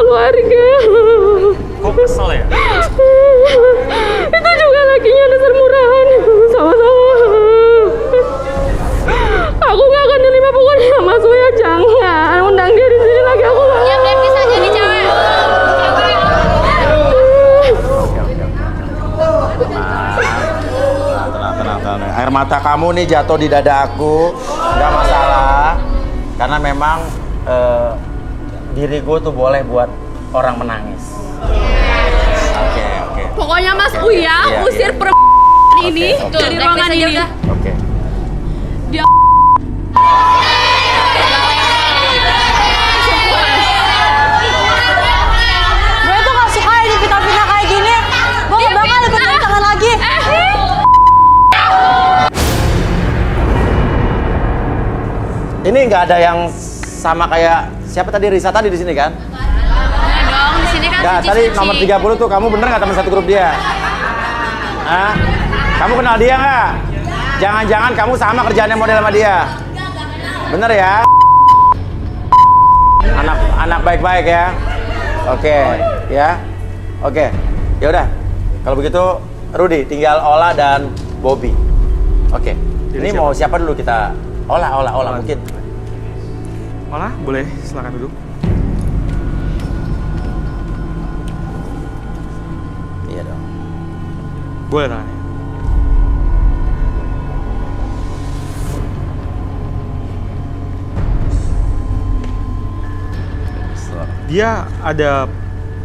keluarga. Kok kesel ya? Itu juga lakinya dasar murahan. Sama-sama. Aku nggak akan terima pokoknya Mas Uya, jangan undang dia di sini lagi, aku nggak. Ya biar bisa jadi cewek. Tenang. Air mata kamu nih jatuh di dada aku, nggak masalah. Karena memang diri gue tuh boleh buat orang menangis. Oke. Pokoknya Mas Uya Iya, usir iya. perempuan ini Oke. dari ruangan ini. Oke. Dia Gue tuh gak suka ya dipita-pita kayak gini. Gue gak bakal ikut tangan lagi. Ini nggak ada yang sama kayak siapa tadi, Risa tadi di sini kan? ya dong, di sini kan Nggak, tadi nomor 30 tuh kamu bener nggak teman satu grup dia? Hah? Kamu kenal dia nggak? Jangan-jangan kamu sama kerjaannya model sama dia? Bener ya? Anak baik-baik ya? Oke, ya? Oke, ya udah. Kalau begitu, Rudy tinggal Ola dan Bobby. Oke. Ini mau siapa dulu kita? Ola mungkin. Olah, boleh silakan duduk. Iya dong. Boleh tangannya. Dia ada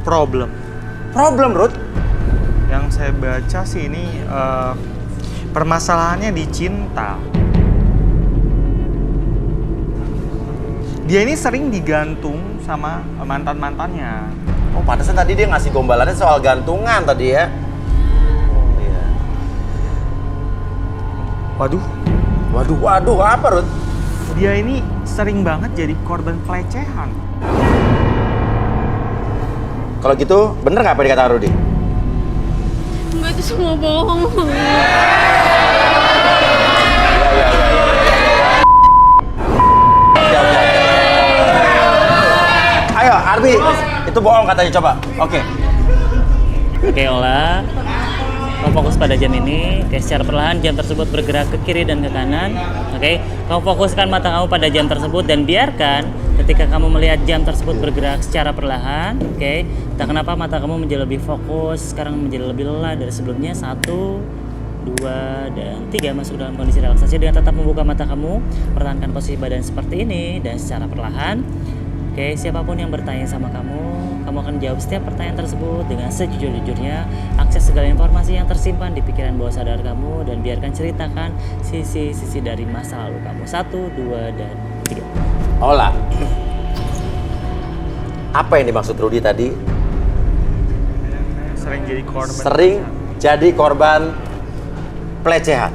problem. Problem, Ruth? Yang saya baca sih ini permasalahannya di cinta. Dia ini sering digantung sama mantan-mantannya. Oh, pantesan tadi dia ngasih gombalannya soal gantungan tadi ya. Iya. Waduh, Waduh, apa, Ruth? dia ini sering banget jadi korban pelecehan. Kalau gitu, bener nggak apa yang dikata Rudy? Enggak, itu semua bohong. Ayo, Arbi, itu bohong katanya, coba. Oke. Oke, Ola. Kamu fokus pada jam ini. Oke, secara perlahan jam tersebut bergerak ke kiri dan ke kanan. Oke, kamu fokuskan mata kamu pada jam tersebut dan biarkan ketika kamu melihat jam tersebut bergerak secara perlahan. Oke, entah kenapa mata kamu menjadi lebih fokus, sekarang menjadi lebih lelah dari sebelumnya. 1, 2, dan 3. Masuk dalam kondisi relaksasi dengan tetap membuka mata kamu. Pertahankan posisi badan seperti ini dan secara perlahan. Oke, siapapun yang bertanya sama kamu akan jawab setiap pertanyaan tersebut dengan sejujur-jujurnya. Akses segala informasi yang tersimpan di pikiran bawah sadar kamu dan biarkan ceritakan sisi-sisi dari masa lalu kamu. 1, 2, dan 3. Ola. Apa yang dimaksud Rudy tadi? Sering jadi korban. Sering jadi korban pelecehan.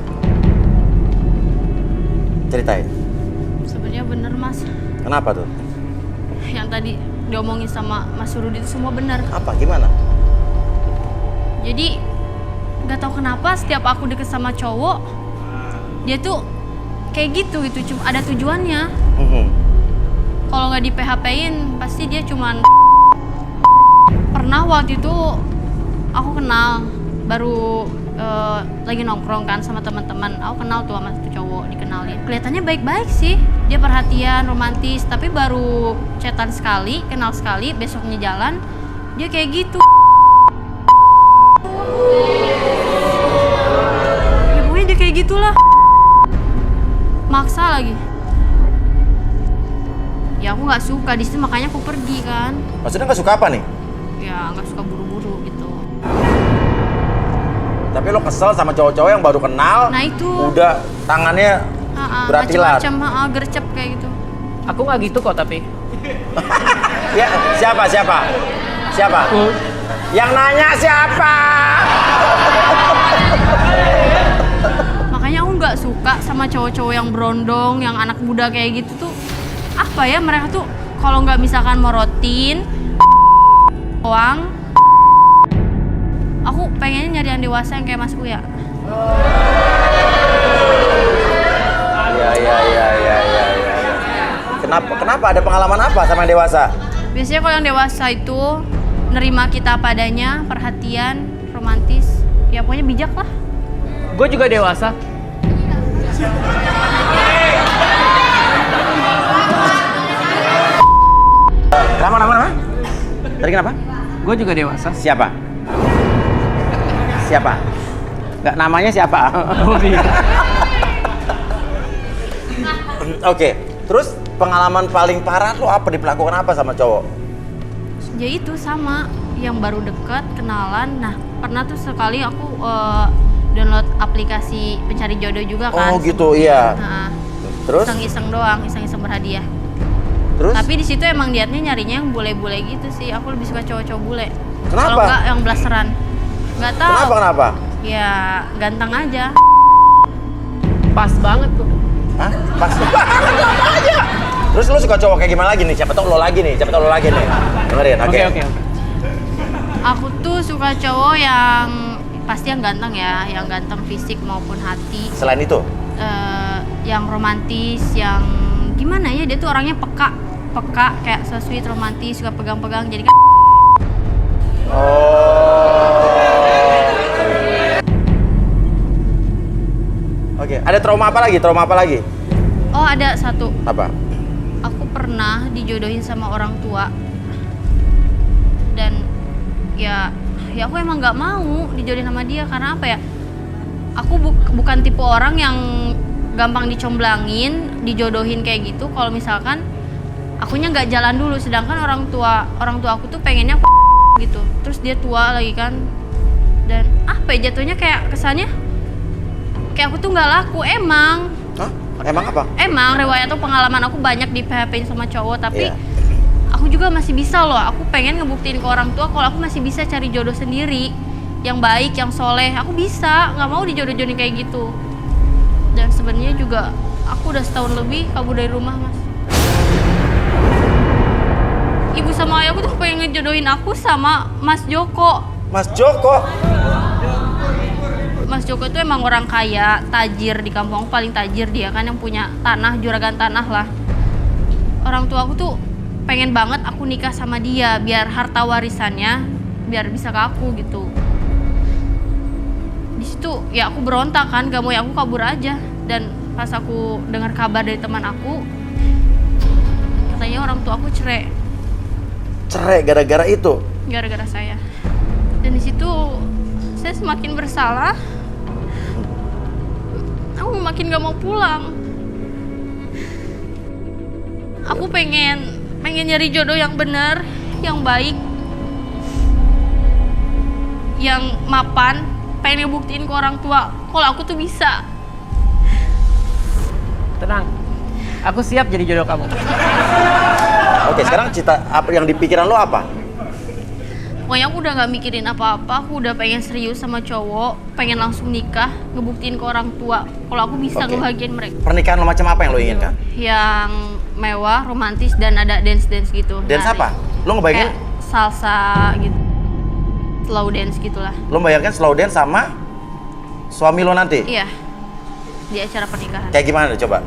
Ceritain. Sebenarnya bener Mas. Kenapa tuh? Yang tadi diomongin sama Mas Rudi itu semua benar. Apa? Gimana? Jadi nggak tahu kenapa setiap aku deket sama cowok, dia tuh kayak gitu cuma ada tujuannya. Kalau nggak di PHP-in pasti dia cuman. Pernah waktu itu aku kenal baru lagi nongkrong kan sama teman-teman, aku kenal tuh sama satu cowok, dikenalin kelihatannya baik-baik sih, dia perhatian, romantis, tapi baru chatan sekali, kenal sekali, besoknya jalan dia kayak gitu. Ya pokoknya dia kayak gitulah, maksa lagi. Ya aku nggak suka di situ, makanya aku pergi kan. Maksudnya nggak suka apa nih? Ya nggak suka buru-buru gitu. Tapi lo kesel sama cowok-cowok yang baru kenal. Nah itu. Udah tangannya beratilan. Macam-macam, gercep kayak gitu. Aku nggak gitu kok, tapi Ya, siapa? Yang nanya siapa? Makanya aku nggak suka sama cowok-cowok yang berondong, yang anak muda kayak gitu tuh. Apa ya, mereka tuh kalau nggak misalkan morotin doang. Aku pengennya nyari yang dewasa yang kayak Mas Uya. Ya. Kenapa ada pengalaman apa sama yang dewasa? Biasanya kalau yang dewasa itu nerima kita padanya, perhatian, romantis, ya pokoknya bijak lah. Gue juga dewasa. Kenapa? Tadi kenapa? Gue juga dewasa. Siapa? Nggak, namanya siapa? Oke, terus pengalaman paling parah lo apa, diperlakukan apa sama cowok? Ya itu sama, yang baru deket, kenalan. Nah, pernah tuh sekali aku download aplikasi pencari jodoh juga kan. Oh gitu, iya. Nah, Terus? iseng-iseng doang, iseng-iseng berhadiah. Terus? Tapi di situ emang niatnya nyarinya yang bule-bule gitu sih. Aku lebih suka cowok-cowok bule. Kenapa? Kalau enggak yang blasteran. Nggak tahu. Kenapa? Ya ganteng aja. Pas banget tuh. Hah? Pas. Terus lo suka cowok kayak gimana lagi nih? Siapa tau lo lagi nih. Dengerin, oke. Oke. Aku tuh suka cowok yang pasti yang ganteng ya, yang ganteng fisik maupun hati. Selain itu? Yang romantis, yang gimana ya, dia tuh orangnya peka kayak so sweet, romantis, suka pegang-pegang, jadi kan. Oke, ada trauma apa lagi? Oh, ada satu. Apa? Aku pernah dijodohin sama orang tua. Dan ya aku emang nggak mau dijodohin sama dia karena apa ya? Aku bukan tipe orang yang gampang dicomblangin, dijodohin kayak gitu. Kalau misalkan akunya nggak jalan dulu, sedangkan orang tua aku tuh pengennya gitu. Terus dia tua lagi kan, dan apa ya, jatuhnya kayak kesannya kayak aku tuh nggak laku. Emang Emang apa? Emang riwayat atau pengalaman aku banyak di PHP-in sama cowok, tapi Iya. aku juga masih bisa loh. Aku pengen ngebuktiin ke orang tua kalau aku masih bisa cari jodoh sendiri, yang baik, yang soleh. Aku bisa, nggak mau dijodoh-jodohin kayak gitu. Dan sebenarnya juga aku udah setahun lebih kabur dari rumah, Mas. Ibu sama ayahku tuh pengen ngejodohin aku sama Mas Joko. Mas Joko? Mas Joko itu emang orang kaya, tajir di kampung, paling tajir dia kan, yang punya tanah, juragan tanah lah. Orang tua aku tuh pengen banget aku nikah sama dia biar harta warisannya biar bisa ke aku gitu. Di situ ya aku berontak kan, gak mau ya aku kabur aja. Dan pas aku dengar kabar dari teman aku, katanya orang tua aku cerai. Cerai gara-gara itu? Gara-gara saya. Dan di situ saya semakin bersalah. Aku makin gak mau pulang. Aku pengen nyari jodoh yang benar, yang baik, yang mapan. Pengen ngebuktiin ke orang tua kalau aku tuh bisa. Tenang. Aku siap jadi jodoh kamu. Oke, sekarang cita apa yang di pikiran lo apa? Pokoknya aku udah gak mikirin apa-apa. Aku udah pengen serius sama cowok, pengen langsung nikah, ngebuktiin ke orang tua kalau aku bisa Oke. ngebahagiain mereka. Pernikahan lo macam apa yang lo inginkan? Yang mewah, romantis, dan ada dance-dance gitu. Dance Nah, apa? Lo ngebayangin? kayak salsa gitu, slow dance gitulah. Lo bayangkan slow dance sama suami lo nanti? Iya, di acara pernikahan. Kayak gimana coba?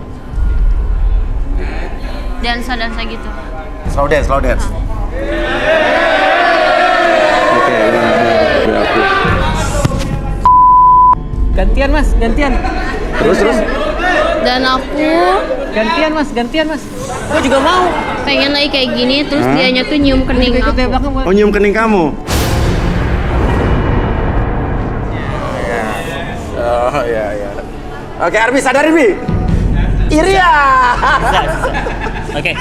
Dansa gitu. Slow dance. Gantian mas, gantian. Terus? Dan aku Gantian mas. Gue juga mau. pengen lagi kayak gini, terus dianya tuh nyium kening Ikut dari aku. belakang. Oh, nyium kening kamu? Oh, iya. Oke, Arbi, sadar Arbi. Iria. Oke.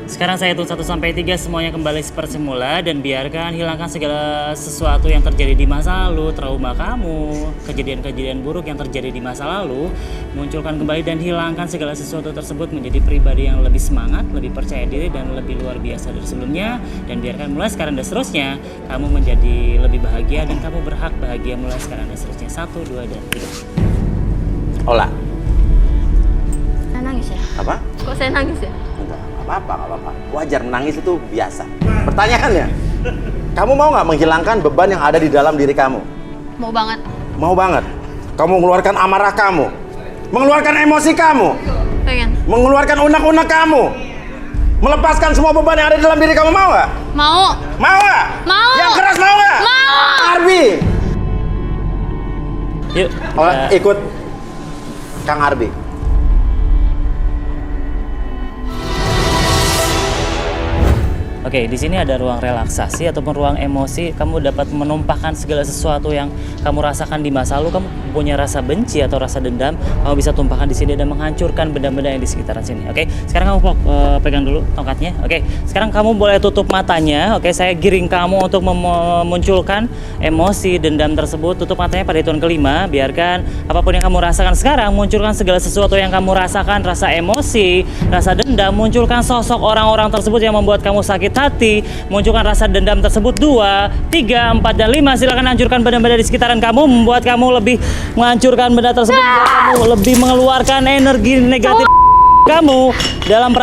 Sekarang saya hitung 1 sampai 3, semuanya kembali seperti semula dan biarkan hilangkan segala sesuatu yang terjadi di masa lalu, trauma kamu, kejadian-kejadian buruk yang terjadi di masa lalu, munculkan kembali dan hilangkan segala sesuatu tersebut menjadi pribadi yang lebih semangat, lebih percaya diri dan lebih luar biasa dari sebelumnya, dan biarkan mulai sekarang dan seterusnya kamu menjadi lebih bahagia dan kamu berhak bahagia mulai sekarang dan seterusnya. 1, 2, dan 3. Ola. Saya nangis ya? Apa? Kok saya nangis ya? Enggak apa-apa. Wajar, menangis itu biasa. Pertanyaannya, kamu mau nggak menghilangkan beban yang ada di dalam diri kamu? Mau banget. Mau banget. Kamu mengeluarkan amarah kamu, mengeluarkan emosi kamu, Pengen. mengeluarkan unek-unek kamu. Melepaskan semua beban yang ada di dalam diri kamu, mau nggak? Mau. Mau nggak? Mau. Yang keras mau nggak? Mau. Arbi. Yuk. Oh, kita- ikut Kang Arbi. Oke, di sini ada ruang relaksasi ataupun ruang emosi. Kamu dapat menumpahkan segala sesuatu yang kamu rasakan di masa lalu. Kamu punya rasa benci atau rasa dendam, kamu bisa tumpahkan di sini dan menghancurkan benda-benda yang di sekitaran sini. Oke, sekarang kamu pegang dulu tongkatnya. Oke, sekarang kamu boleh tutup matanya. Oke, saya giring kamu untuk memunculkan emosi dendam tersebut. Tutup matanya pada hitungan kelima. Biarkan apapun yang kamu rasakan sekarang, munculkan segala sesuatu yang kamu rasakan, rasa emosi, rasa dendam, munculkan sosok orang-orang tersebut yang membuat kamu sakit hati, munculkan rasa dendam tersebut. 2, 3, 4, dan 5. Silakan hancurkan benda-benda di sekitaran kamu, membuat kamu lebih menghancurkan benda tersebut, membuat kamu lebih mengeluarkan energi negatif kamu dalam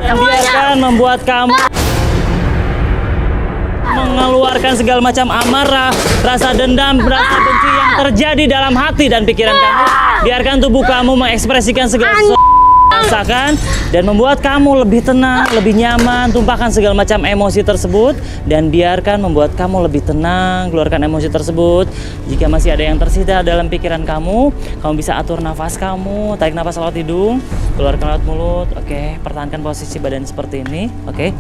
dan biarkan membuat kamu mengeluarkan segala macam amarah, rasa dendam, rasa benci yang terjadi dalam hati dan pikiran kamu. Biarkan tubuh kamu mengekspresikan segala sesuatu rasakan dan membuat kamu lebih tenang, lebih nyaman. Tumpahkan segala macam emosi tersebut dan biarkan membuat kamu lebih tenang. Keluarkan emosi tersebut. Jika masih ada yang tersisa dalam pikiran kamu bisa atur nafas kamu. Tarik nafas lewat hidung, keluarkan lewat mulut. Oke, pertahankan posisi badan seperti ini. Oke,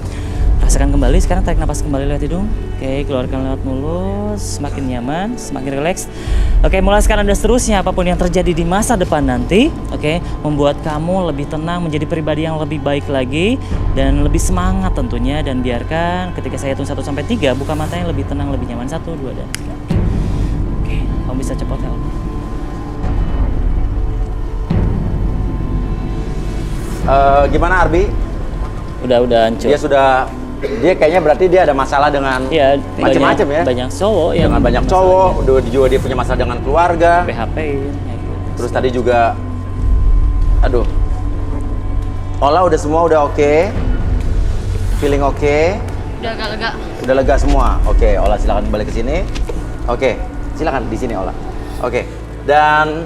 rasakan kembali. Sekarang tarik nafas kembali lewat hidung. Oke, keluarkan lewat mulut. Semakin nyaman, semakin rileks. Oke, mulai sekarang dan seterusnya, apapun yang terjadi di masa depan nanti, oke, membuat kamu lebih tenang, menjadi pribadi yang lebih baik lagi dan lebih semangat tentunya. Dan biarkan ketika saya hitung 1 sampai 3, buka matanya lebih tenang, lebih nyaman. 1, 2, dan 3. Oke, kamu bisa cepat ya. Gimana Arbi? Udah hancur. Dia kayaknya berarti dia ada masalah dengan Ya, macam-macam ya. Banyak cowok yang Dengan banyak cowok, juga dia punya masalah dengan keluarga. PHP-in. Terus tadi juga, aduh, Ola udah semua udah oke, feeling oke, Udah agak lega. udah lega semua. Oke, Ola silakan kembali ke sini. Oke, silakan di sini Ola. Oke, dan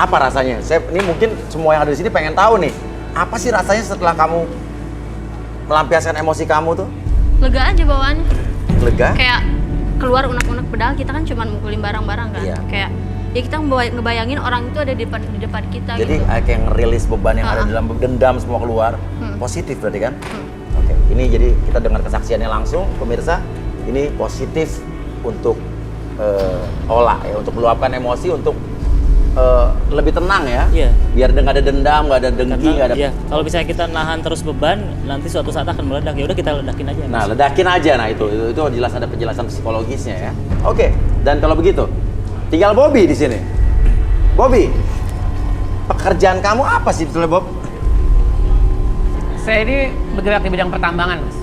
apa rasanya? Ini mungkin semua yang ada di sini pengen tahu nih, apa sih rasanya setelah kamu melampiaskan emosi kamu tuh? Lega aja bawaannya. Lega? Kayak keluar unek-unek, padahal kita kan cuma mukulin barang-barang kan. Iya. Kayak ya kita ngebayangin orang itu ada di depan kita. Jadi gitu. kayak ngerilis beban yang ada di dalam dendam semua keluar. Positif berarti kan? Oke, ini jadi kita dengar kesaksiannya langsung, pemirsa. Ini positif untuk Ola ya, untuk meluapkan emosi, untuk lebih tenang ya. Iya. Biar nggak ada dendam, nggak ada dengki, nggak ada. Iya, kalau misalnya kita nahan terus beban, nanti suatu saat akan meledak. Ya udah kita ledakin aja. Nah, ledakin aja. Nah, itu jelas ada penjelasan psikologisnya ya. Oke, dan kalau begitu, tinggal Bobby di sini. Bobby, pekerjaan kamu apa sih sebetulnya, Bob? Saya ini bergerak di bidang pertambangan, Mas.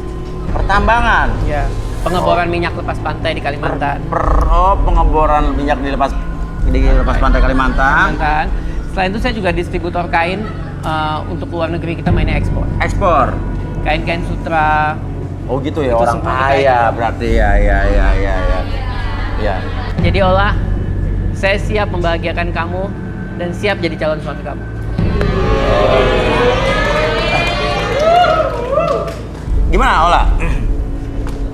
Pertambangan. Ya, pengeboran minyak lepas pantai di Kalimantan. Pengeboran minyak di lepas pantai Kalimantan. Selain itu saya juga distributor kain untuk luar negeri, kita mainnya ekspor. Ekspor. Kain-kain sutra. Oh gitu ya, Itu orang semua kaya kita berarti ya. Ya. Jadi Ola, saya siap membahagiakan kamu dan siap jadi calon suami kamu. Gimana Ola?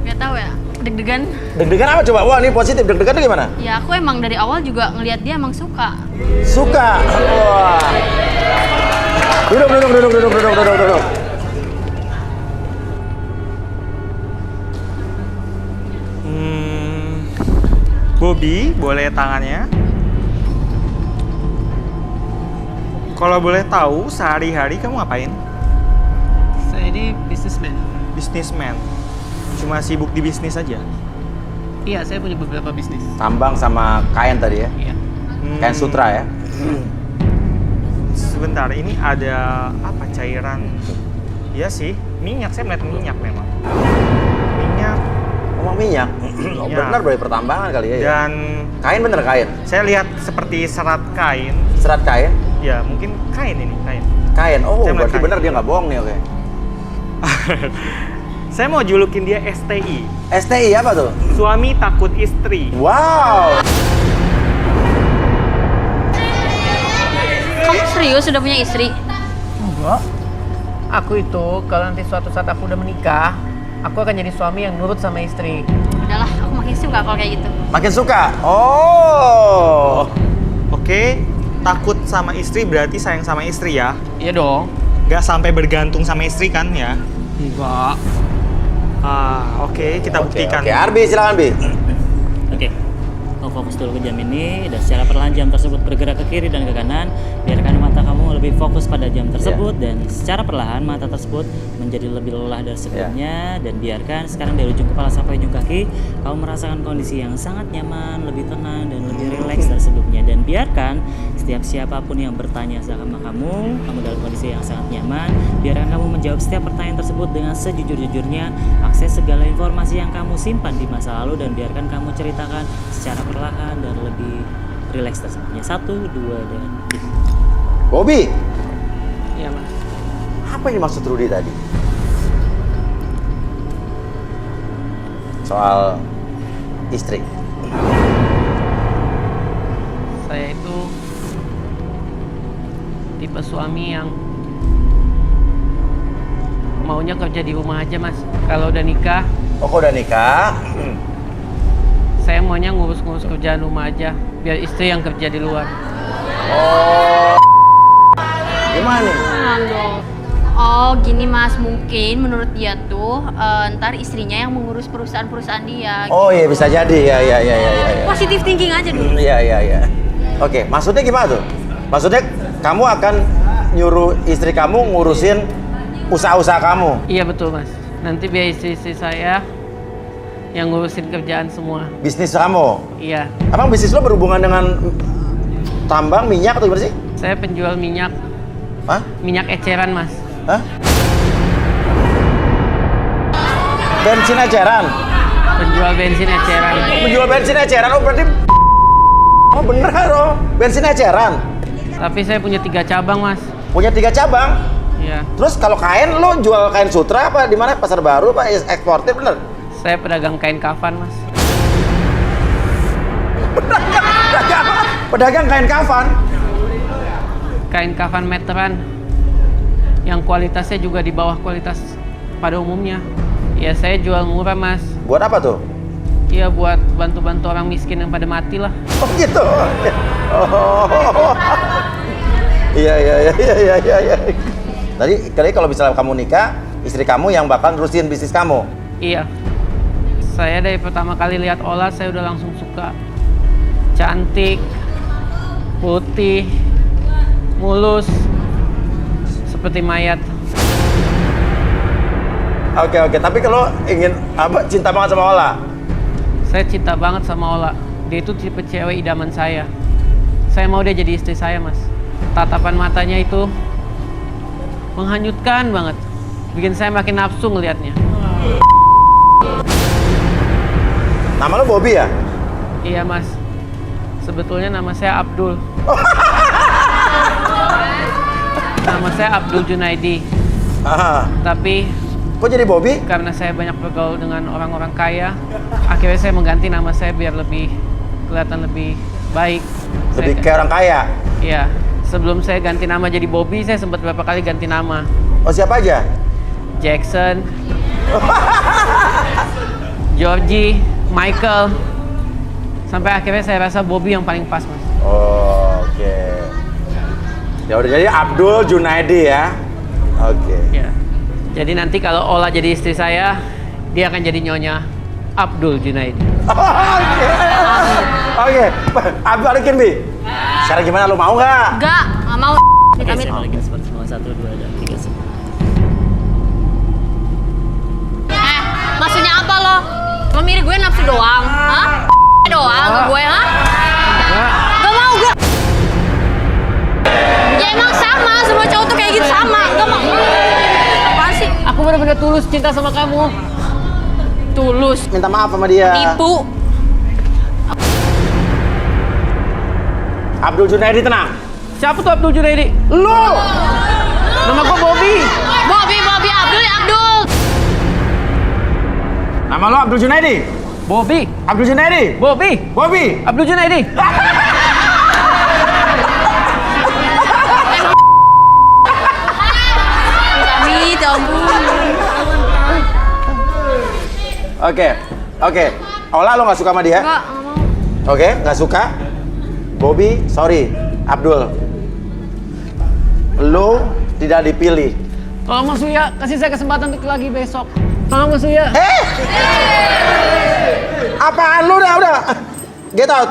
Gak tahu ya, deg-degan. Deg-degan apa coba? Wah, ini positif. Deg-degan tuh gimana? Ya aku emang dari awal juga ngelihat dia emang suka. Suka. Wah. Duduk. Bobby, boleh tangannya? Kalau boleh tahu, sehari-hari kamu ngapain? Saya ini businessman. Businessman. Cuma sibuk di bisnis aja? Iya, saya punya beberapa bisnis. Tambang sama kain tadi ya? Iya. Kain sutra ya? Sebentar, ini ada apa cairan? Iya sih, minyak. Saya melihat minyak memang. Minyak. Ngomong minyak? Oh, Iya. benar dari pertambangan kali ya? Dan Kain bener kain? saya lihat seperti serat kain. Serat kain? Ya, mungkin kain ini, kain. Kain? Oh, Saya melihat berarti kain. bener dia nggak bohong nih, oke. Saya mau julukin dia STI. STI apa tuh? Suami takut istri. Wow! Kamu serius sudah punya istri? Enggak. Aku itu kalau nanti suatu saat aku udah menikah, aku akan jadi suami yang nurut sama istri. Udahlah, aku makin suka kalau kayak gitu. Makin suka? Oh. Oke, takut sama istri berarti sayang sama istri ya? Iya dong. Gak sampai bergantung sama istri kan ya? Enggak. Oke, kita buktikan. Oke, Arbi silakan Bi. Oke, kau fokus dulu ke jam ini dan secara perlahan jam tersebut bergerak ke kiri dan ke kanan. Biarkan mata kamu lebih fokus pada jam tersebut dan secara perlahan mata tersebut menjadi lebih lelah dari sebelumnya dan biarkan sekarang dari ujung kepala sampai ujung kaki kamu merasakan kondisi yang sangat nyaman, lebih tenang dan lebih rileks dari sebelumnya dan biarkan setiap siapapun yang bertanya sama kamu dalam kondisi yang sangat nyaman. Biarkan kamu menjawab setiap pertanyaan tersebut dengan sejujur-jujurnya. Akses segala informasi yang kamu simpan di masa lalu dan biarkan kamu ceritakan secara perlahan dan lebih rileks tersebutnya. 1, 2, dan Bobby, Iya mas. apa yang dimaksud Rudy tadi? Soal istri. Saya itu tipe suami yang maunya kerja di rumah aja mas. Kalau udah nikah, Oh, kok udah nikah? saya maunya ngurus-ngurus kerjaan rumah aja, biar istri yang kerja di luar. Oh. Gimana nih? Oh gini mas, mungkin menurut dia tuh ntar istrinya yang mengurus perusahaan-perusahaan dia. Oh iya bisa jadi ya. Positive thinking aja dulu. Iya. Oke, maksudnya gimana tuh? Maksudnya kamu akan nyuruh istri kamu ngurusin usaha-usaha kamu? Iya betul mas. Nanti biar istri-istri saya yang ngurusin kerjaan semua. Bisnis kamu? Iya. Emang bisnis lo berhubungan dengan tambang, minyak atau gimana sih? Saya penjual minyak, Hah? minyak eceran mas. Hah? Bensin eceran? Penjual bensin eceran. Menjual bensin eceran? Oh berarti... Oh bener oh, bensin eceran? Tapi saya punya 3 cabang mas. Punya 3 cabang? Iya. Terus kalau kain lo jual kain sutra apa di mana? Pasar Baru apa eksportir bener? Saya pedagang kain kafan mas. Pedagang kain kafan? Kain kafan meteran yang kualitasnya juga di bawah kualitas pada umumnya. Ya saya jual murah mas. Buat apa tuh? Iya buat bantu-bantu orang miskin yang pada mati lah. Oh gitu. Oh. Iya. Tadi kalau misalnya kamu nikah, istri kamu yang bakal nerusin bisnis kamu. Iya. Saya dari pertama kali lihat Ola saya udah langsung suka. Cantik, putih, mulus, seperti mayat. Oke. Tapi kalau ingin cinta banget sama Ola? Saya cinta banget sama Ola. Dia itu tipe cewek idaman saya. Saya mau dia jadi istri saya, mas. Tatapan matanya itu menghanyutkan banget. Bikin saya makin nafsu ngelihatnya. Nama lo Bobby ya? Iya, mas. Sebetulnya nama saya Abdul. Nama saya Abdul Junaidi. Tapi kok jadi Bobby? karena saya banyak bergaul dengan orang-orang kaya, akhirnya saya mengganti nama saya biar lebih kelihatan lebih baik. Lebih kayak orang kaya? Iya. Sebelum saya ganti nama jadi Bobby, saya sempat beberapa kali ganti nama. Oh siapa aja? Jackson, Georgie, Michael. Sampai akhirnya saya rasa Bobby yang paling pas, mas. Oke. Ya udah jadi Abdul Junaidi ya. Oke. Ya. Jadi nanti kalau Ola jadi istri saya, dia akan jadi nyonya Abdul Junaidi. Oke. Abdul balikin Bi. Sekarang gimana, lu mau nggak? Nggak mau. Oke, Amit. saya balikin seperti semua. 1, 2, dan 3 semua. Maksudnya apa lo? Lo mirip gue nafsu doang? Hah? Doang ke gue, ha? Gak mau gue. Ya emang sama, semua cowok tuh kayak gitu sama. Gak mau. Apaan sih? Aku benar-benar tulus cinta sama kamu. Tulus. Minta maaf sama dia. Tipu. Abdul Junaidi tenang. Siapa tuh Abdul Junaidi? Lu. Nama gua Bobby. Bobby, Abdul, Abdul. Nama lo Abdul Junaidi? Bobby. Abdul Junaidi? Bobby. Bobby? Abdul Junaidi. Oke. Ola, lo nggak suka sama dia? Enggak mau. Oke, nggak suka. Bobby, sorry. Abdul, lo tidak dipilih. Tolong Mas Uya, kasih saya kesempatan untuk lagi besok. Tolong Mas Uya. Apaan lu udah? Get out.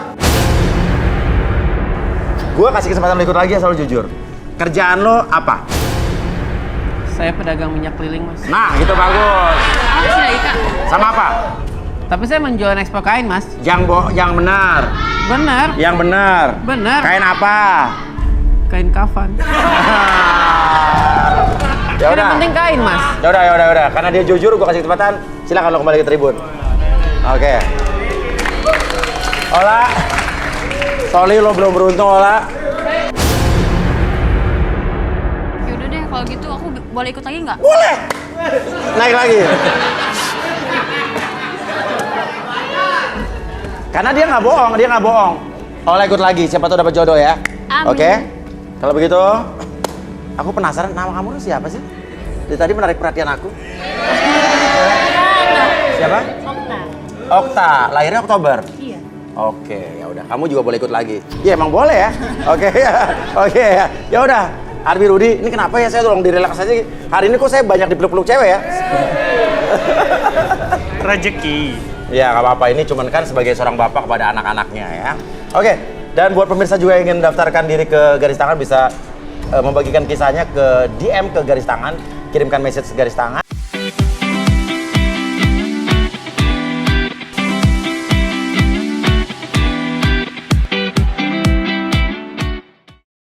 Gua kasih kesempatan lo ikut lagi asal lo jujur. Kerjaan lo apa? Saya pedagang minyak keliling, Mas. Nah, gitu bagus. Aku sudah Ika. Sama apa? Tapi saya menjual ekspor kain, Mas. Yang benar. Benar. Yang benar. Benar. Kain apa? Kain kafan. Ya Yang udah. penting kain, Mas. Ya udah. Karena dia jujur, gua kasih kesempatan. Silakan lo kembali ke tribun. Oke. Ola. Sorry lo belum beruntung, Ola. Yaudah deh, kalau gitu aku boleh ikut lagi nggak? Boleh. Naik lagi. Karena dia nggak bohong. Ola ikut lagi, siapa tahu dapat jodoh ya. Amin. Oke. Kalau begitu, aku penasaran nama kamu tuh siapa sih? Dari tadi menarik perhatian aku. Siapa? Okta. Lahirnya Oktober. Iya. Oke, ya udah. Kamu juga boleh ikut lagi. Iya, emang boleh ya. Oke ya. Oke ya. Ya udah. Arbi Rudi, ini kenapa ya saya tolong direlaks aja. Hari ini kok saya banyak dipeluk-peluk cewek ya? Rezeki. Ya, nggak apa-apa. Ini cuman kan sebagai seorang bapak kepada anak-anaknya ya. Oke. Dan buat pemirsa juga yang ingin mendaftarkan diri ke Garis Tangan bisa membagikan kisahnya ke DM ke Garis Tangan, kirimkan message Garis Tangan.